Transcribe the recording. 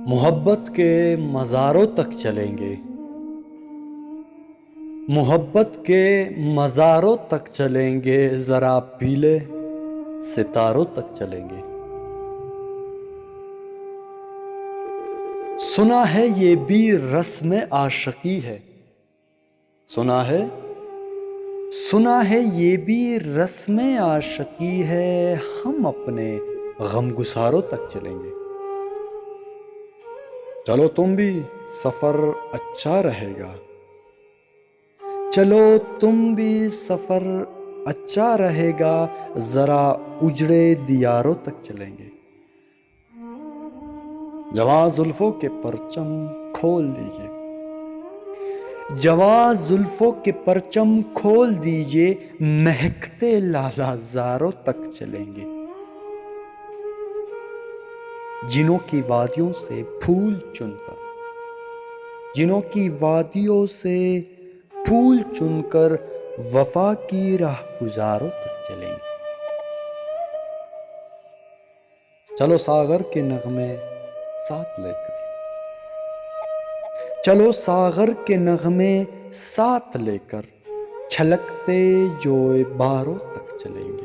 मोहब्बत के मज़ारों तक चलेंगे। मोहब्बत के मज़ारों तक चलेंगे, ज़रा पीले सितारों तक चलेंगे। सुना है ये भी रस्म आशिकी है। सुना है ये भी रस्म आशिकी है। हम अपने गमगुसारों तक चलेंगे। चलो तुम भी, सफर अच्छा रहेगा। चलो तुम भी, सफर अच्छा रहेगा। जरा उजड़े दियारों तक चलेंगे। जवां जुल्फों के परचम खोल दीजिए। जवां जुल्फों के परचम खोल दीजिए। महकते लालाजारों तक चलेंगे। जिनों की वादियों से फूल चुनकर, जिनों की वादियों से फूल चुनकर वफा की राह गुजारों तक चलेंगे। चलो सागर के नगमे साथ लेकर, चलो सागर के नगमे साथ लेकर छलकते जोए बारों तक चलेंगे।